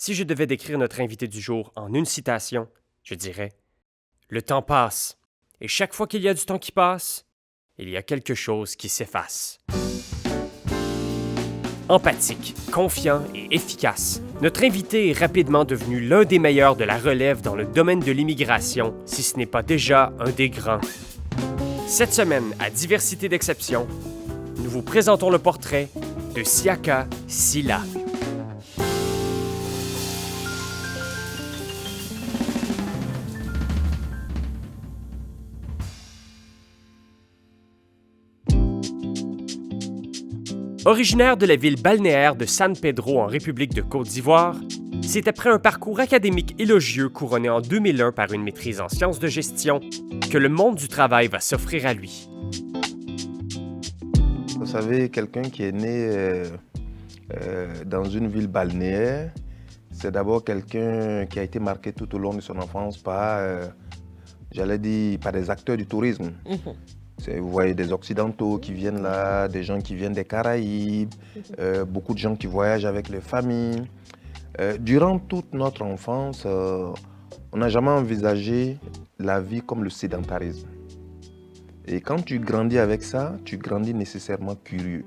Si je devais décrire notre invité du jour en une citation, je dirais « Le temps passe, et chaque fois qu'il y a du temps qui passe, il y a quelque chose qui s'efface. » Empathique, confiant et efficace, notre invité est rapidement devenu l'un des meilleurs de la relève dans le domaine de l'immigration, si ce n'est pas déjà un des grands. Cette semaine, à Diversité d'exception, nous vous présentons le portrait de Siaka Sylla. Originaire de la ville balnéaire de San Pedro en République de Côte d'Ivoire, c'est après un parcours académique élogieux couronné en 2001 par une maîtrise en sciences de gestion que le monde du travail va s'offrir à lui. Vous savez, quelqu'un qui est né dans une ville balnéaire, c'est d'abord quelqu'un qui a été marqué tout au long de son enfance par, j'allais dire, par des acteurs du tourisme. Vous voyez des Occidentaux qui viennent là, des gens qui viennent des Caraïbes, beaucoup de gens qui voyagent avec les familles. Durant toute notre enfance, on n'a jamais envisagé la vie comme le sédentarisme. Et quand tu grandis avec ça, tu grandis nécessairement curieux.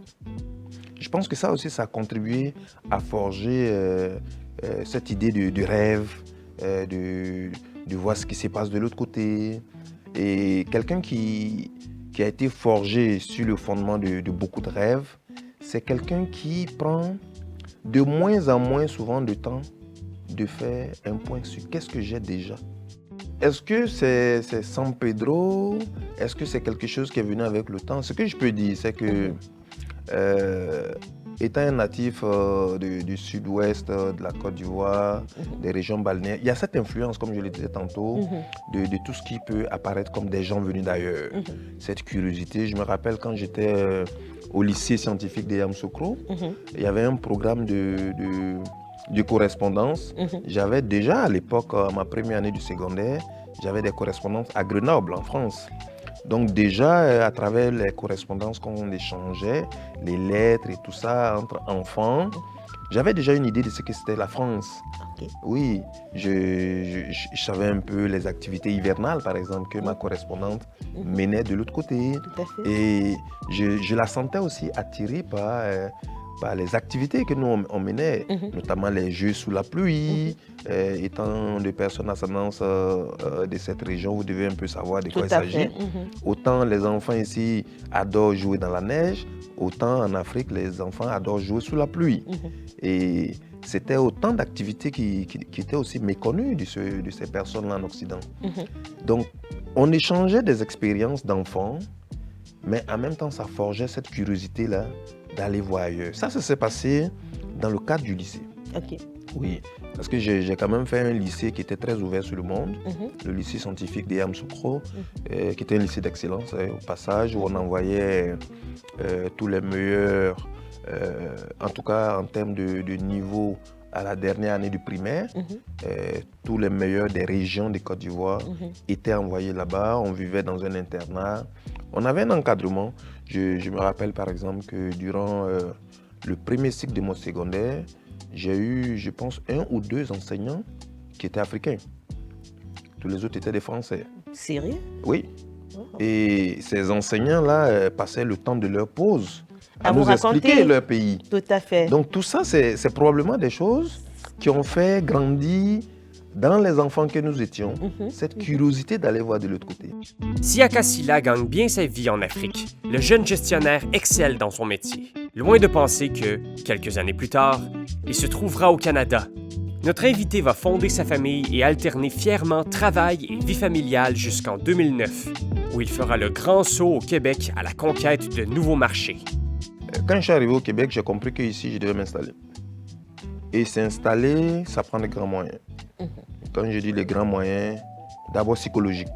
Je pense que ça aussi, ça a contribué à forger cette idée du rêve, de voir ce qui se passe de l'autre côté. Et quelqu'un qui a été forgé sur le fondement de beaucoup de rêves, c'est quelqu'un qui prend de moins en moins souvent de temps de faire un point sur qu'est-ce que j'ai déjà. Est-ce que c'est San Pedro? Est-ce que c'est quelque chose qui est venu avec le temps? Ce que je peux dire, c'est que étant un natif du sud-ouest de la Côte d'Ivoire, des régions balnéaires, il y a cette influence, comme je le disais tantôt, de tout ce qui peut apparaître comme des gens venus d'ailleurs. Cette curiosité, je me rappelle quand j'étais au lycée scientifique de Yamoussoukro, il y avait un programme de correspondance. J'avais déjà à l'époque, ma première année du secondaire, j'avais des correspondances à Grenoble, en France. Donc déjà, à travers les correspondances qu'on échangeait, les lettres et tout ça entre enfants, j'avais déjà une idée de ce que c'était la France. Okay. Oui, je savais un peu les activités hivernales, par exemple, que ma correspondante menait de l'autre côté. Tout à fait. Et je la sentais aussi attirée par les activités que nous on menait, notamment les jeux sous la pluie. Étant de personnes ascendances de cette région, vous devez un peu savoir de quoi il s'agit. Autant les enfants ici adorent jouer dans la neige, autant en Afrique, les enfants adorent jouer sous la pluie. Et c'était autant d'activités qui étaient aussi méconnues de ces personnes-là en Occident. Donc, on échangeait des expériences d'enfants, mais en même temps, ça forgeait cette curiosité-là d'aller voir ailleurs. Ça s'est passé dans le cadre du lycée. Okay. Oui, parce que j'ai quand même fait un lycée qui était très ouvert sur le monde, le lycée scientifique de Yamoussoukro, qui était un lycée d'excellence au passage, où on envoyait tous les meilleurs, en tout cas en termes de niveau à la dernière année du primaire. Tous les meilleurs des régions de Côte d'Ivoire étaient envoyés là-bas. On vivait dans un internat. On avait un encadrement. Je me rappelle par exemple que durant le premier cycle de mon secondaire, j'ai eu, je pense, 1 ou 2 enseignants qui étaient africains. Tous les autres étaient des Français. Sérieux? Oui. Oh. Et ces enseignants-là passaient le temps de leur pause à nous expliquer leur pays. Tout à fait. Donc tout ça, c'est probablement des choses qui ont fait grandir dans les enfants que nous étions, cette curiosité d'aller voir de l'autre côté. Siaka Sylla gagne bien sa vie en Afrique. Le jeune gestionnaire excelle dans son métier. Loin de penser que, quelques années plus tard, il se trouvera au Canada. Notre invité va fonder sa famille et alterner fièrement travail et vie familiale jusqu'en 2009, où il fera le grand saut au Québec à la conquête de nouveaux marchés. Quand je suis arrivé au Québec, j'ai compris qu'ici, je devais m'installer. Et s'installer, ça prend des grands moyens. Quand je dis les grands moyens, d'abord psychologique.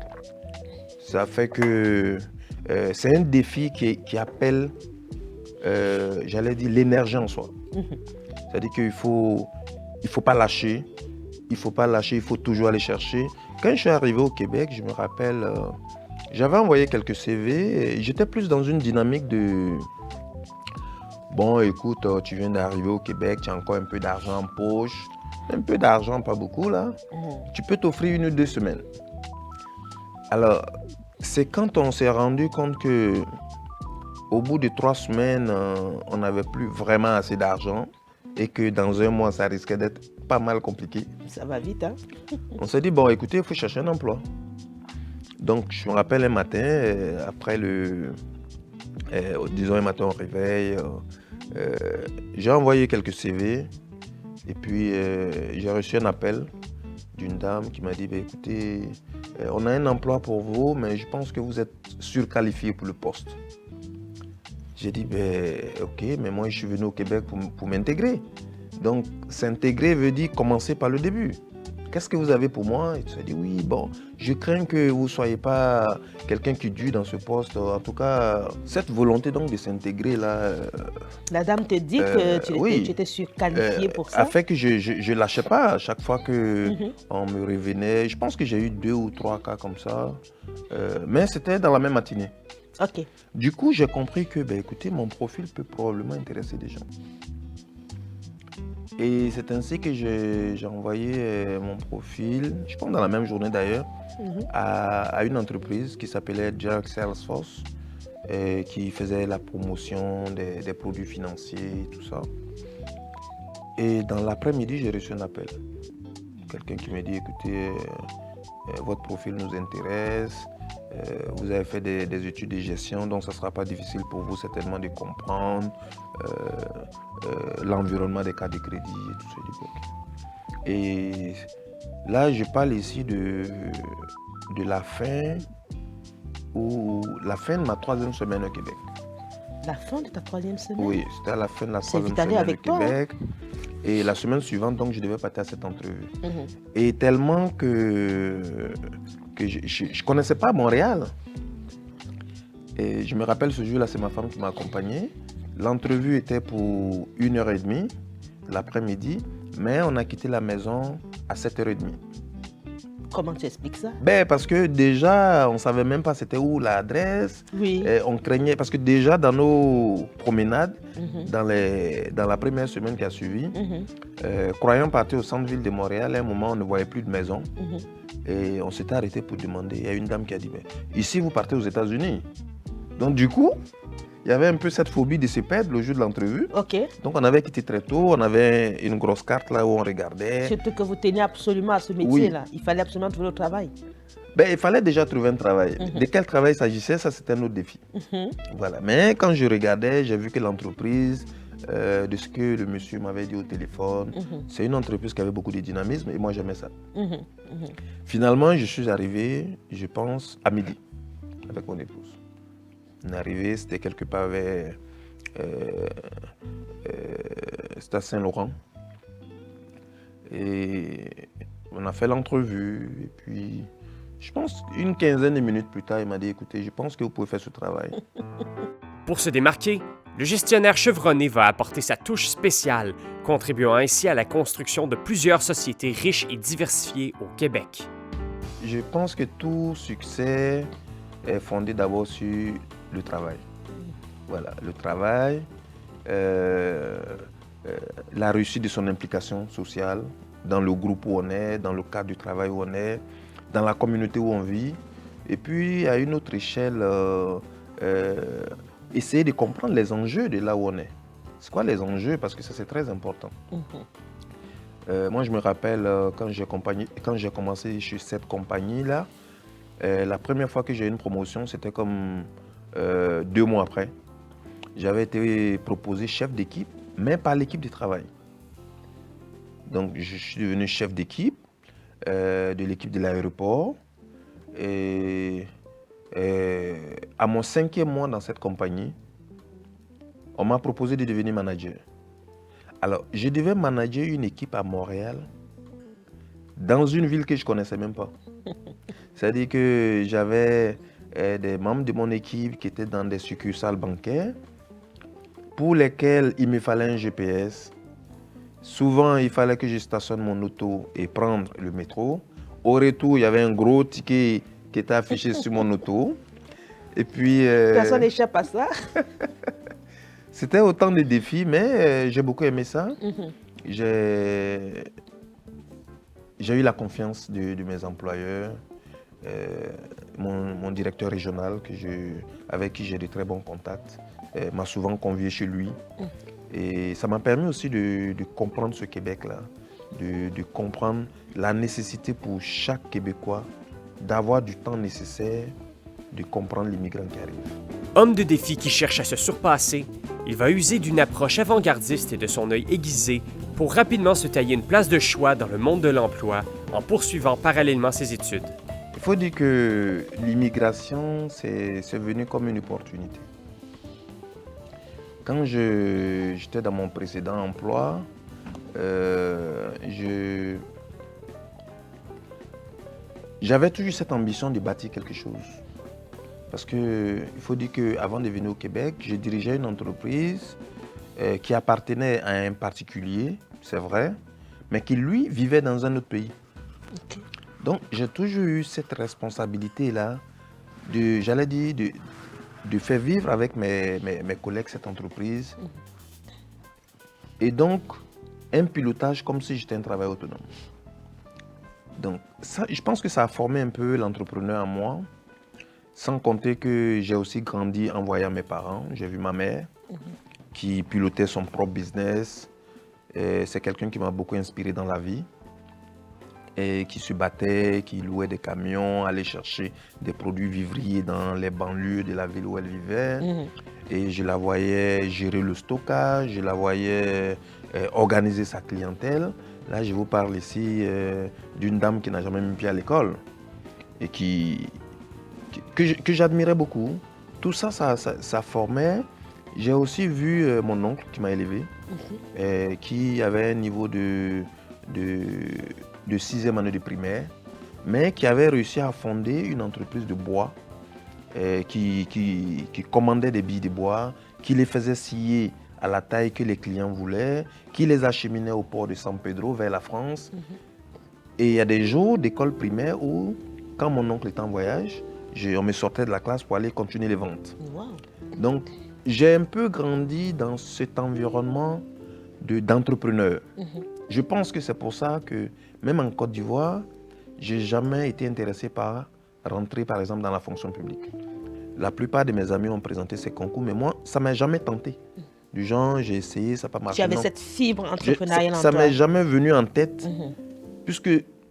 Ça fait que c'est un défi qui appelle, j'allais dire, l'énergie en soi. C'est-à-dire qu'il faut pas lâcher. Il faut toujours aller chercher. Quand je suis arrivé au Québec, je me rappelle, j'avais envoyé quelques CV. J'étais plus dans une dynamique de... Bon, écoute, tu viens d'arriver au Québec, tu as encore un peu d'argent en poche. un peu d'argent, pas beaucoup là, tu peux t'offrir 1 ou 2 semaines. Alors, c'est quand on s'est rendu compte que au bout de 3 semaines, on n'avait plus vraiment assez d'argent et que dans 1 mois, ça risquait d'être pas mal compliqué. Ça va vite, hein? On s'est dit, bon, écoutez, il faut chercher un emploi. Donc, je me rappelle un matin, après disons un matin au réveil, j'ai envoyé quelques CV et puis j'ai reçu un appel d'une dame qui m'a dit, bah, écoutez, on a un emploi pour vous, mais je pense que vous êtes surqualifié pour le poste. J'ai dit, ben, ok, mais moi je suis venu au Québec pour m'intégrer. Donc, s'intégrer veut dire commencer par le début. Qu'est-ce que vous avez pour moi? Et tu as dit, oui, bon, je crains que vous ne soyez pas quelqu'un qui dure dans ce poste. En tout cas, cette volonté donc de s'intégrer là... La dame te dit que tu étais surqualifié pour ça? A fait que je ne lâchais pas à chaque fois qu'on me revenait. Je pense que j'ai eu 2 ou 3 cas comme ça. Mais c'était dans la même matinée. Ok. Du coup, j'ai compris que, ben, écoutez, mon profil peut probablement intéresser des gens. Et c'est ainsi que j'ai envoyé mon profil, je pense dans la même journée d'ailleurs, à une entreprise qui s'appelait Jerk Salesforce, qui faisait la promotion des produits financiers et tout ça. Et dans l'après-midi, j'ai reçu un appel. Quelqu'un qui m'a dit, écoutez, votre profil nous intéresse, vous avez fait des études de gestion, donc ça ne sera pas difficile pour vous certainement de comprendre l'environnement des cartes de crédit et tout ça. Et là, je parle ici de la fin de ma 3e semaine au Québec. La fin de ta 3e semaine? Oui, c'était à la fin de la 3e semaine avec au toi, Québec. Hein? Et la semaine suivante, donc, je devais partir à cette entrevue. Et tellement que je ne connaissais pas Montréal. Et je me rappelle ce jour-là, c'est ma femme qui m'a accompagné. L'entrevue était pour 1h30 l'après-midi, mais on a quitté la maison à 7h30. Comment tu expliques ça? Ben, parce que déjà, on ne savait même pas c'était où l'adresse. Oui. On craignait, parce que déjà dans nos promenades, dans la première semaine qui a suivi, croyant partir au centre-ville de Montréal, à un moment, on ne voyait plus de maison. Et on s'était arrêté pour demander. Il y a une dame qui a dit, ben, ici, vous partez aux États-Unis. Donc du coup, il y avait un peu cette phobie de se perdre le jour de l'entrevue. Ok. Donc on avait quitté très tôt, on avait une grosse carte là où on regardait. Surtout que vous teniez absolument à ce métier-là. Il fallait absolument trouver le travail. Ben, il fallait déjà trouver un travail. De quel travail il s'agissait, ça c'était un autre défi. Voilà. Mais quand je regardais, j'ai vu que l'entreprise, de ce que le monsieur m'avait dit au téléphone, c'est une entreprise qui avait beaucoup de dynamisme et moi j'aimais ça. Finalement, je suis arrivé, je pense, à midi avec mon épouse. On est arrivé, c'était quelque part vers... c'était à Saint-Laurent. Et on a fait l'entrevue. Et puis, je pense, une 15aine de minutes plus tard, il m'a dit, écoutez, je pense que vous pouvez faire ce travail. Pour se démarquer, le gestionnaire chevronné va apporter sa touche spéciale, contribuant ainsi à la construction de plusieurs sociétés riches et diversifiées au Québec. Je pense que tout succès est fondé d'abord sur le travail. Voilà, le travail, la réussite de son implication sociale dans le groupe où on est, dans le cadre du travail où on est, dans la communauté où on vit. Et puis, à une autre échelle, essayer de comprendre les enjeux de là où on est. C'est quoi les enjeux? Parce que ça, c'est très important. Moi, je me rappelle quand j'ai commencé chez cette compagnie-là, la première fois que j'ai eu une promotion, c'était comme 2 mois après. J'avais été proposé chef d'équipe, mais par l'équipe de travail. Donc, je suis devenu chef d'équipe de l'équipe de l'aéroport. Et à mon 5e mois dans cette compagnie, on m'a proposé de devenir manager. Alors, je devais manager une équipe à Montréal, dans une ville que je ne connaissais même pas. C'est-à-dire que j'avais des membres de mon équipe qui étaient dans des succursales bancaires, pour lesquels il me fallait un GPS. Souvent, il fallait que je stationne mon auto et prendre le métro. Au retour, il y avait un gros ticket qui était affiché sur mon auto. Et puis... Personne n'échappe à ça. C'était autant de défis, mais j'ai beaucoup aimé ça. j'ai eu la confiance de mes employeurs, mon directeur régional avec qui j'ai de très bons contacts, m'a souvent convié chez lui. Et ça m'a permis aussi de comprendre ce Québec-là, de comprendre la nécessité pour chaque Québécois d'avoir du temps nécessaire de comprendre l'immigrant qui arrive. Homme de défi qui cherche à se surpasser, il va user d'une approche avant-gardiste et de son œil aiguisé pour rapidement se tailler une place de choix dans le monde de l'emploi en poursuivant parallèlement ses études. Il faut dire que l'immigration, c'est venu comme une opportunité. Quand j'étais dans mon précédent emploi, j'avais toujours cette ambition de bâtir quelque chose. Parce qu'il faut dire qu'avant de venir au Québec, je dirigeais une entreprise qui appartenait à un particulier, c'est vrai, mais qui, lui, vivait dans un autre pays. Okay. Donc, j'ai toujours eu cette responsabilité-là de faire vivre avec mes collègues cette entreprise. Et donc, un pilotage comme si j'étais un travailleur autonome. Donc, ça, je pense que ça a formé un peu l'entrepreneur en moi. Sans compter que j'ai aussi grandi en voyant mes parents. J'ai vu ma mère qui pilotait son propre business. C'est quelqu'un qui m'a beaucoup inspiré dans la vie. Et qui se battait, qui louait des camions, allait chercher des produits vivriers dans les banlieues de la ville où elle vivait. Et je la voyais gérer le stockage, je la voyais organiser sa clientèle. Là, je vous parle ici d'une dame qui n'a jamais mis pied à l'école et que j'admirais beaucoup. Tout ça, ça formait. J'ai aussi vu mon oncle qui m'a élevé, qui avait un niveau de 6e année de primaire, mais qui avait réussi à fonder une entreprise de bois, qui commandait des billes de bois, qui les faisait scier à la taille que les clients voulaient, qui les acheminait au port de San Pedro vers la France. Et il y a des jours d'école primaire où, quand mon oncle était en voyage, on me sortait de la classe pour aller continuer les ventes. Wow. Donc, j'ai un peu grandi dans cet environnement d'entrepreneur. Je pense que c'est pour ça que, même en Côte d'Ivoire, je n'ai jamais été intéressé par rentrer, par exemple, dans la fonction publique. La plupart de mes amis ont présenté ces concours, mais moi, ça ne m'a jamais tenté. Du genre, j'ai essayé, ça n'a pas marché. Tu avais cette fibre entrepreneuriale en toi. Ça ne m'est jamais venu en tête, puisque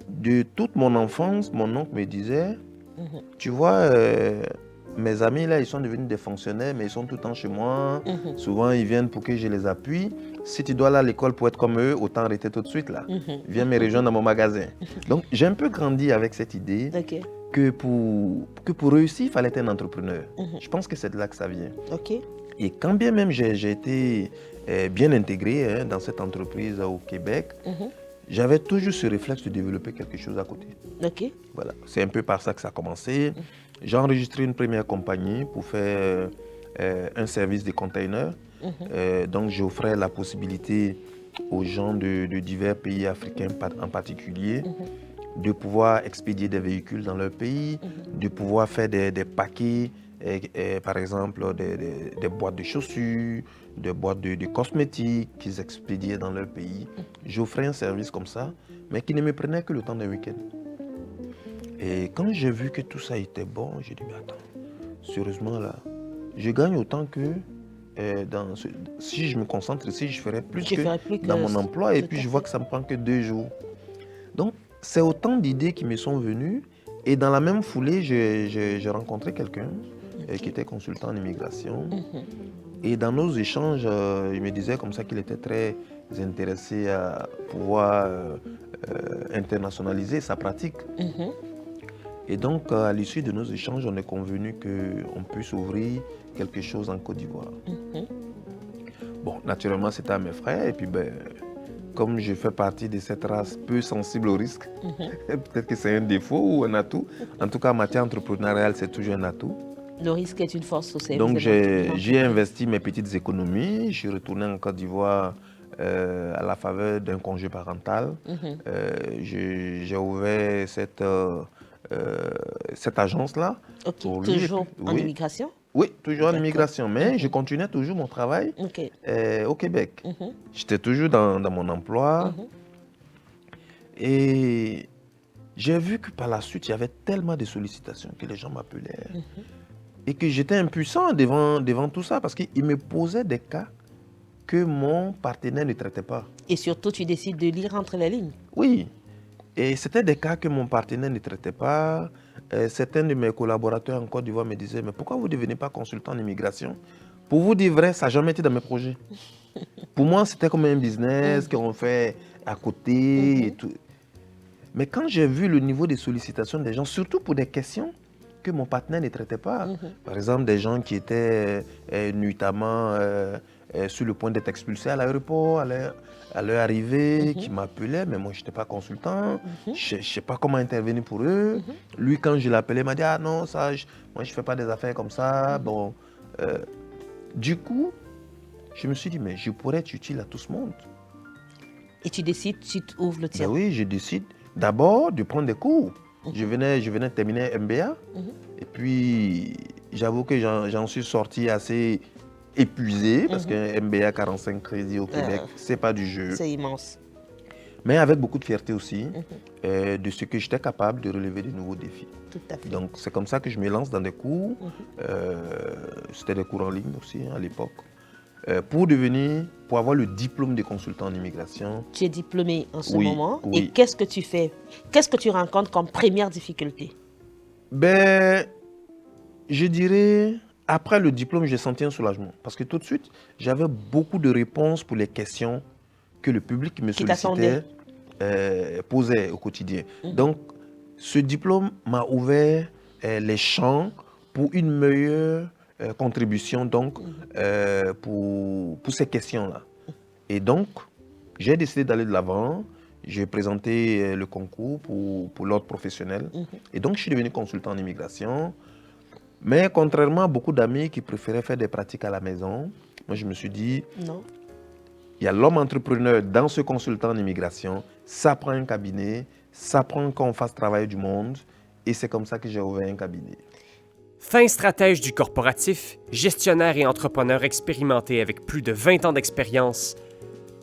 de toute mon enfance, mon oncle me disait, tu vois, mes amis, là, ils sont devenus des fonctionnaires, mais ils sont tout le temps chez moi. Souvent, ils viennent pour que je les appuie. Si tu dois aller à l'école pour être comme eux, autant arrêter tout de suite, là. Viens me rejoindre dans mon magasin. Donc, j'ai un peu grandi avec cette idée que pour réussir, il fallait être un entrepreneur. Je pense que c'est de là que ça vient. Et quand bien même j'ai été bien intégré dans cette entreprise au Québec, j'avais toujours ce réflexe de développer quelque chose à côté. Voilà. C'est un peu par ça que ça a commencé. J'ai enregistré une première compagnie pour faire un service de containers. Donc, j'offrais la possibilité aux gens de divers pays africains en particulier de pouvoir expédier des véhicules dans leur pays, de pouvoir faire des paquets, par exemple des boîtes de chaussures, des boîtes de cosmétiques qu'ils expédiaient dans leur pays. J'offrais un service comme ça, mais qui ne me prenait que le temps d'un week-end. Et quand j'ai vu que tout ça était bon, j'ai dit, mais attends, sérieusement là, je gagne autant que si je me concentre ici, je ferais plus que dans mon emploi, et puis je vois que ça me prend que 2 jours. Donc, c'est autant d'idées qui me sont venues, et dans la même foulée, j'ai rencontré quelqu'un qui était consultant en immigration. Et dans nos échanges, il me disait comme ça qu'il était très intéressé à pouvoir internationaliser sa pratique. Et donc, à l'issue de nos échanges, on est convenu qu'on puisse ouvrir quelque chose en Côte d'Ivoire. Bon, naturellement, c'était à mes frères. Et puis, comme je fais partie de cette race peu sensible au risque, peut-être que c'est un défaut ou un atout. En tout cas, en matière entrepreneuriale, c'est toujours un atout. Le risque est une force au service. Donc, j'ai investi mes petites économies. Je suis retourné en Côte d'Ivoire à la faveur d'un congé parental. J'ai ouvert cette agence-là. Toujours en immigration? Oui, toujours en immigration, mais je continuais toujours mon travail au Québec. J'étais toujours dans mon emploi. Et j'ai vu que par la suite, il y avait tellement de sollicitations que les gens m'appelaient et que j'étais impuissant devant tout ça parce qu'ils me posaient des cas que mon partenaire ne traitait pas. Et surtout, tu décides de lire entre les lignes. Oui. Et c'était des cas que mon partenaire ne traitait pas. Certains de mes collaborateurs en Côte d'Ivoire me disaient, mais pourquoi vous ne devenez pas consultant en immigration? Pour vous dire vrai, ça n'a jamais été dans mes projets. Pour moi, c'était comme un business qu'on fait à côté et tout. Mais quand j'ai vu le niveau de sollicitation des gens, surtout pour des questions que mon partenaire ne traitait pas, par exemple des gens qui étaient nuitamment sur le point d'être expulsés à l'aéroport, à leur arrivée, qui m'appelaient, mais moi je n'étais pas consultant, je ne sais pas comment intervenir pour eux. Lui, quand je l'appelais, il m'a dit, ah non, ça, moi je ne fais pas des affaires comme ça. Bon, du coup, je me suis dit, mais je pourrais être utile à tout ce monde. Et tu décides, tu ouvres le tien. Ben oui, je décide d'abord de prendre des cours. Je venais de terminer MBA. Et puis, j'avoue que j'en suis sorti assez épuisé parce qu'un MBA 45 crédits au Québec, c'est pas du jeu. C'est immense. Mais avec beaucoup de fierté aussi de ce que j'étais capable de relever de nouveaux défis. Tout à fait. Donc, c'est comme ça que je me lance dans des cours. C'était des cours en ligne aussi à l'époque. Pour avoir le diplôme de consultant en immigration. Tu es diplômé en ce Oui, moment. oui. Et qu'est-ce que tu fais? Qu'est-ce que tu rencontres comme première difficulté? Ben, je dirais, après le diplôme, j'ai senti un soulagement. Parce que tout de suite, j'avais beaucoup de réponses pour les questions que le public qui me sollicitait posait au quotidien. Donc, ce diplôme m'a ouvert les champs pour une meilleure contribution donc, pour ces questions-là. Et donc, j'ai décidé d'aller de l'avant. J'ai présenté le concours pour l'ordre professionnel. Et donc, je suis devenu consultant en immigration. Mais contrairement à beaucoup d'amis qui préféraient faire des pratiques à la maison, moi, je me suis dit, non. Il y a l'homme entrepreneur dans ce consultant en immigration. Ça prend un cabinet, ça prend qu'on fasse travailler du monde. Et c'est comme ça que j'ai ouvert un cabinet. Fin stratège du corporatif, gestionnaire et entrepreneur expérimenté avec plus de 20 ans d'expérience,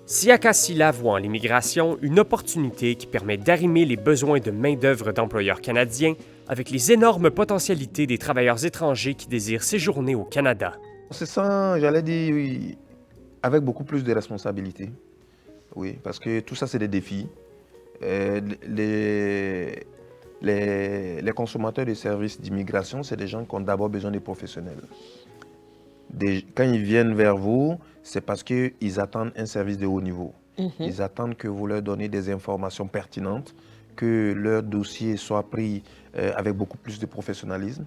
Siaka Sylla voit en l'immigration une opportunité qui permet d'arrimer les besoins de main-d'œuvre d'employeurs canadiens avec les énormes potentialités des travailleurs étrangers qui désirent séjourner au Canada. On se sent, j'allais dire, oui, avec beaucoup plus de responsabilités. Oui, parce que tout ça, c'est des défis. Les consommateurs de services d'immigration, c'est des gens qui ont d'abord besoin de professionnels. Quand ils viennent vers vous, c'est parce qu'ils attendent un service de haut niveau. Ils attendent que vous leur donniez des informations pertinentes, que leur dossier soit pris avec beaucoup plus de professionnalisme.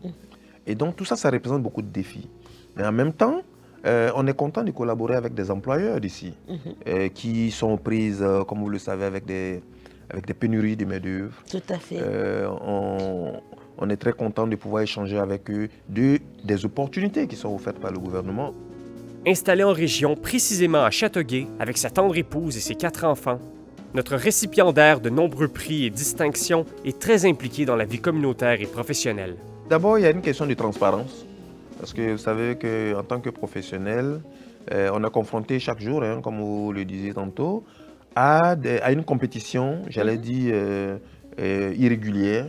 Et donc tout ça, ça représente beaucoup de défis. Mais en même temps, on est content de collaborer avec des employeurs d'ici, qui sont prises, comme vous le savez, avec des pénuries de main-d'œuvre. Tout à fait. On est très content de pouvoir échanger avec eux des opportunités qui sont offertes par le gouvernement. Installé en région, précisément à Châteauguay, avec sa tendre épouse et ses 4 enfants, notre récipiendaire de nombreux prix et distinctions est très impliqué dans la vie communautaire et professionnelle. D'abord, il y a une question de transparence. Parce que vous savez qu'en tant que professionnel, on est confronté chaque jour, comme vous le disiez tantôt, à une compétition, j'allais dire, irrégulière.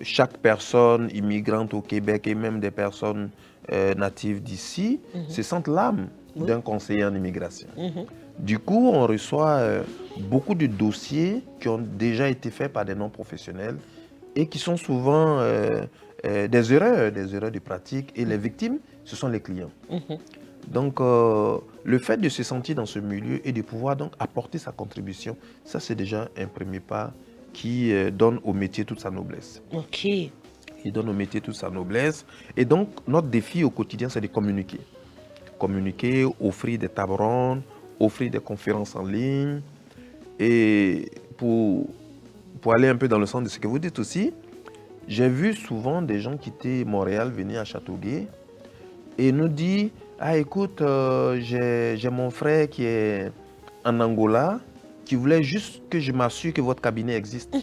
Chaque personne immigrante au Québec et même des personnes natives d'ici se sentent l'âme d'un conseiller en immigration. Du coup, on reçoit beaucoup de dossiers qui ont déjà été faits par des non-professionnels et qui sont souvent des erreurs de pratique. Et les victimes, ce sont les clients. Donc, le fait de se sentir dans ce milieu et de pouvoir donc apporter sa contribution, ça c'est déjà un premier pas qui donne au métier toute sa noblesse. Ok. Il donne au métier toute sa noblesse. Et donc, notre défi au quotidien, c'est de communiquer. Communiquer, offrir des tables rondes, offrir des conférences en ligne. Et pour aller un peu dans le sens de ce que vous dites aussi, j'ai vu souvent des gens quitter Montréal, venir à Châteauguay et nous dire « Ah, écoute, j'ai mon frère qui est en Angola, qui voulait juste que je m'assure que votre cabinet existe. »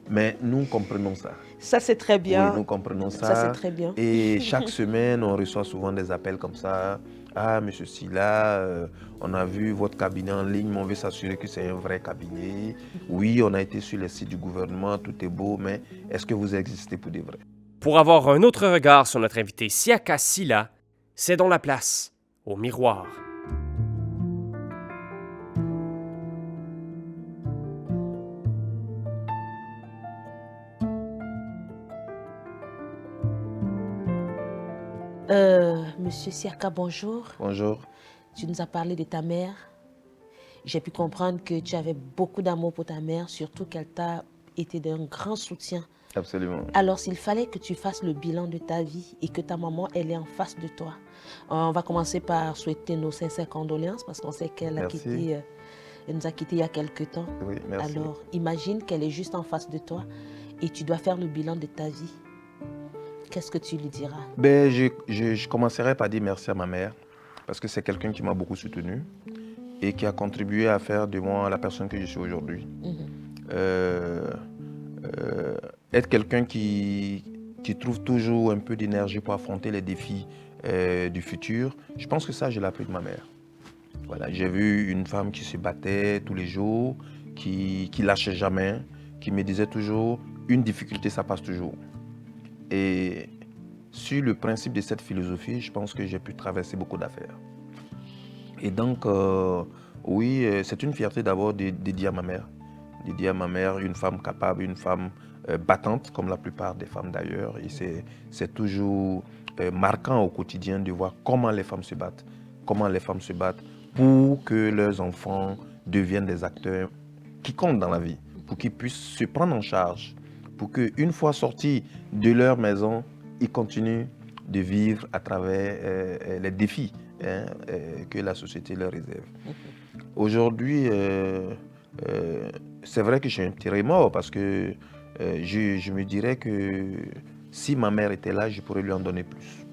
Mais nous comprenons ça. Ça, c'est très bien. Oui, nous comprenons ça. Ça, c'est très bien. Et chaque semaine, on reçoit souvent des appels comme ça. Ah, monsieur Sylla, on a vu votre cabinet en ligne, mais on veut s'assurer que c'est un vrai cabinet. Oui, on a été sur les sites du gouvernement, tout est beau, mais est-ce que vous existez pour de vrai? Pour avoir un autre regard sur notre invité Siaka Sylla, c'est dans la place, au miroir. Monsieur Siaka, bonjour. Bonjour. Tu nous as parlé de ta mère. J'ai pu comprendre que tu avais beaucoup d'amour pour ta mère, surtout qu'elle t'a été d'un grand soutien. Absolument. Alors, s'il fallait que tu fasses le bilan de ta vie et que ta maman, elle est en face de toi, on va commencer par souhaiter nos sincères condoléances parce qu'on sait qu'elle elle nous a quittés il y a quelques temps. Oui, merci. Alors, imagine qu'elle est juste en face de toi et tu dois faire le bilan de ta vie. Qu'est-ce que tu lui diras? Ben, je commencerai par dire merci à ma mère parce que c'est quelqu'un qui m'a beaucoup soutenu et qui a contribué à faire de moi la personne que je suis aujourd'hui. Être quelqu'un qui trouve toujours un peu d'énergie pour affronter les défis du futur, je pense que ça, je l'ai appris de ma mère. Voilà, j'ai vu une femme qui se battait tous les jours, qui lâchait jamais, qui me disait toujours, une difficulté, ça passe toujours. Et sur le principe de cette philosophie, je pense que j'ai pu traverser beaucoup d'affaires. Et donc, oui, c'est une fierté d'abord de dire à ma mère. De dire à ma mère, une femme capable, une femme battante, comme la plupart des femmes d'ailleurs. Et c'est toujours marquant au quotidien de voir comment les femmes se battent. Comment les femmes se battent pour que leurs enfants deviennent des acteurs qui comptent dans la vie. Pour qu'ils puissent se prendre en charge. Pour qu'une fois sortis de leur maison, ils continuent de vivre à travers les défis que la société leur réserve. Aujourd'hui, c'est vrai que j'ai un petit mort parce que je me dirais que si ma mère était là, je pourrais lui en donner plus.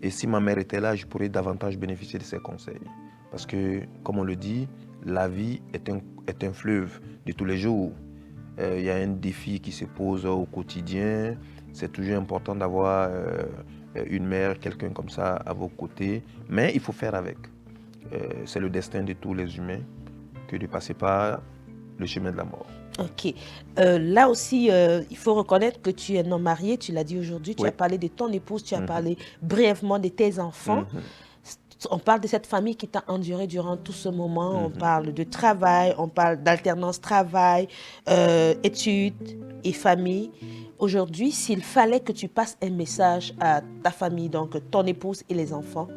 Et si ma mère était là, je pourrais davantage bénéficier de ses conseils. Parce que, comme on le dit, la vie est un fleuve de tous les jours. Il y a un défi qui se pose au quotidien. C'est toujours important d'avoir une mère, quelqu'un comme ça à vos côtés. Mais il faut faire avec. C'est le destin de tous les humains que de passer par le chemin de la mort. Ok. Là aussi, il faut reconnaître que tu es non marié, tu l'as dit aujourd'hui, tu as parlé de ton épouse, tu as parlé brièvement de tes enfants. On parle de cette famille qui t'a enduré durant tout ce moment, on parle de travail, on parle d'alternance travail, études et famille. Aujourd'hui, s'il fallait que tu passes un message à ta famille, donc ton épouse et les enfants,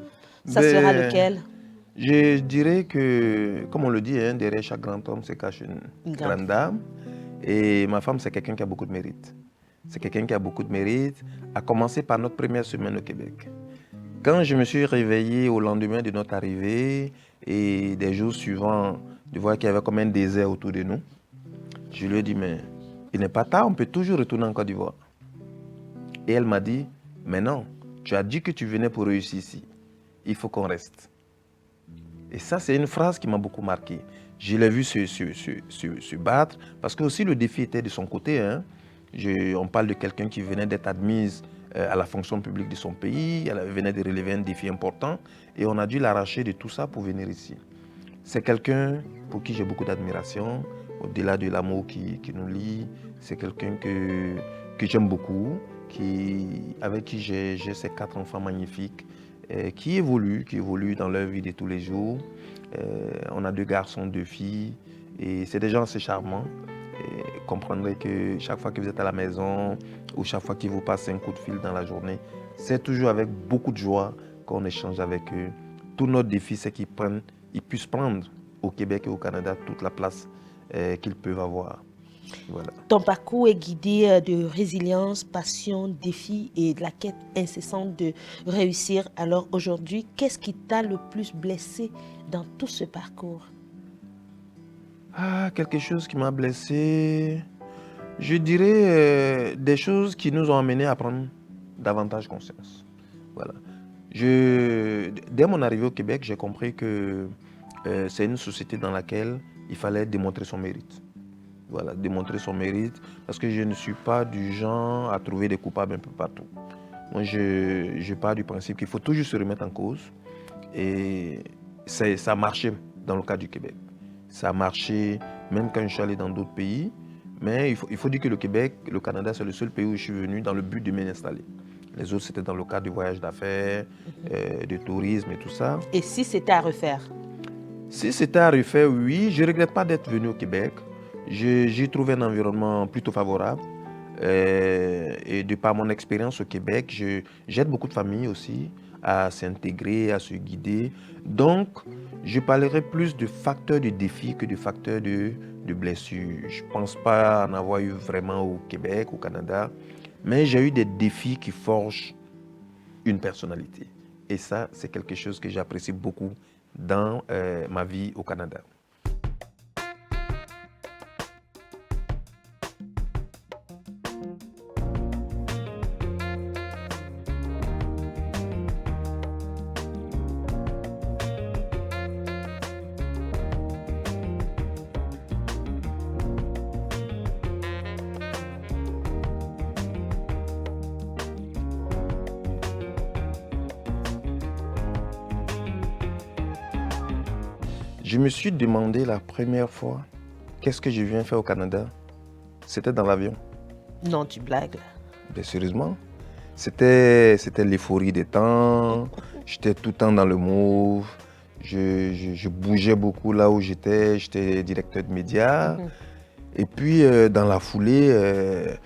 ça sera lequel? Je dirais que, comme on le dit, derrière chaque grand homme se cache une grande dame. Et ma femme, c'est quelqu'un qui a beaucoup de mérite. C'est quelqu'un qui a beaucoup de mérite, à commencer par notre première semaine au Québec. Quand je me suis réveillé au lendemain de notre arrivée et des jours suivants, de voir qu'il y avait comme un désert autour de nous, je lui ai dit, mais il n'est pas tard, on peut toujours retourner en Côte d'Ivoire. Et elle m'a dit, mais non, tu as dit que tu venais pour réussir ici. Il faut qu'on reste. Et ça, c'est une phrase qui m'a beaucoup marqué. Je l'ai vu se battre, parce que aussi le défi était de son côté. On parle de quelqu'un qui venait d'être admise à la fonction publique de son pays, elle venait de relever un défi important, et on a dû l'arracher de tout ça pour venir ici. C'est quelqu'un pour qui j'ai beaucoup d'admiration, au-delà de l'amour qui nous lie. C'est quelqu'un que j'aime beaucoup, avec qui j'ai ces 4 enfants magnifiques, qui évoluent dans leur vie de tous les jours. On a 2 garçons, 2 filles, et c'est des gens assez charmants. Et comprendrez que chaque fois que vous êtes à la maison ou chaque fois qu'ils vous passent un coup de fil dans la journée, c'est toujours avec beaucoup de joie qu'on échange avec eux. Tout notre défi, c'est qu'ils puissent prendre au Québec et au Canada toute la place qu'ils peuvent avoir. Voilà. Ton parcours est guidé de résilience, passion, défi et de la quête incessante de réussir. Alors aujourd'hui, qu'est-ce qui t'a le plus blessé dans tout ce parcours? Quelque chose qui m'a blessé, je dirais des choses qui nous ont amenés à prendre davantage conscience. Voilà. Dès mon arrivée au Québec, j'ai compris que c'est une société dans laquelle il fallait démontrer son mérite. Voilà, démontrer son mérite, parce que je ne suis pas du genre à trouver des coupables un peu partout. Moi, je pars du principe qu'il faut toujours se remettre en cause. Et ça a marché dans le cas du Québec. Ça a marché même quand je suis allé dans d'autres pays. Mais il faut dire que le Québec, le Canada, c'est le seul pays où je suis venu dans le but de m'installer. Les autres, c'était dans le cadre du voyage d'affaires, du tourisme et tout ça. Et si c'était à refaire? Si c'était à refaire, oui. Je ne regrette pas d'être venu au Québec. J'ai trouvé un environnement plutôt favorable. Et de par mon expérience au Québec, j'aide beaucoup de familles aussi à s'intégrer, à se guider. Donc, je parlerai plus de facteurs de défi que de facteurs de blessures. Je ne pense pas en avoir eu vraiment au Québec, au Canada, mais j'ai eu des défis qui forgent une personnalité. Et ça, c'est quelque chose que j'apprécie beaucoup dans ma vie au Canada. Je me suis demandé la première fois, qu'est-ce que je viens faire au Canada? C'était dans l'avion. Non, tu blagues. Bien, sérieusement. C'était l'euphorie des temps. J'étais tout le temps dans le move. Je bougeais beaucoup là où j'étais. J'étais directeur de médias. Et puis, dans la foulée,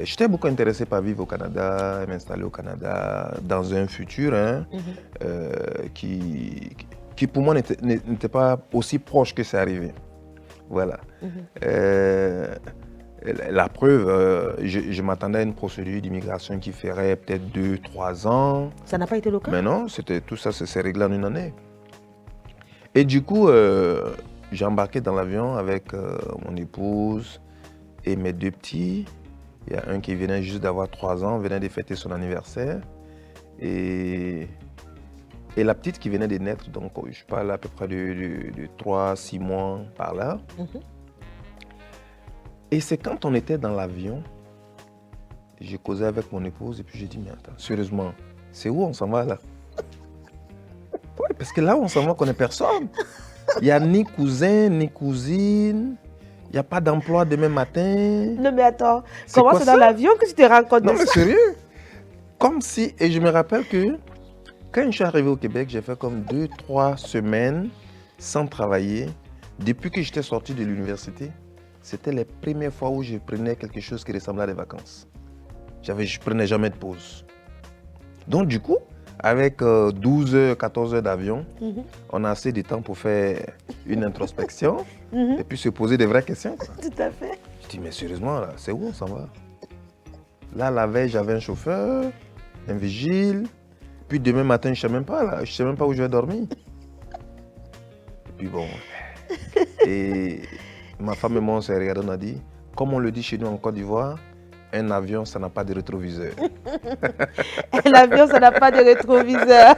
j'étais beaucoup intéressé par vivre au Canada, m'installer au Canada dans un futur qui pour moi n'était pas aussi proche que c'est arrivé. Voilà. La preuve, je m'attendais à une procédure d'immigration qui ferait peut-être 2-3 ans. Ça n'a pas été le cas? Mais non, tout ça s'est réglé en une année. Et du coup, j'ai embarqué dans l'avion avec mon épouse et mes 2 petits. Il y a un qui venait juste d'avoir 3 ans, venait de fêter son anniversaire. Et la petite qui venait de naître, donc je parle à peu près de 3-6 mois par là. Et c'est quand on était dans l'avion, j'ai causé avec mon épouse et puis j'ai dit, mais attends, sérieusement, c'est où on s'en va là? Ouais, parce que là où on s'en va, on connaît personne. Il n'y a ni cousin, ni cousine. Il n'y a pas d'emploi demain matin. Non mais attends, comment c'est dans l'avion que tu te rends compte de ça? Non mais sérieux. Comme si, et je me rappelle que quand je suis arrivé au Québec, j'ai fait comme 2-3 semaines sans travailler. Depuis que j'étais sorti de l'université, c'était les premières fois où je prenais quelque chose qui ressemblait à des vacances. Je ne prenais jamais de pause. Donc du coup, avec 12 heures, 14 heures d'avion, on a assez de temps pour faire une introspection et puis se poser des vraies questions. Quoi. Tout à fait. Je dis, mais sérieusement, là, c'est où on s'en va? Là, la veille, j'avais un chauffeur, un vigile. Puis demain matin, je ne sais même pas, là. Je ne sais même pas où je vais dormir. Et puis bon. Et ma femme et moi, on s'est regardé, on a dit, comme on le dit chez nous en Côte d'Ivoire, un avion, ça n'a pas de rétroviseur. L'avion, ça n'a pas de rétroviseur.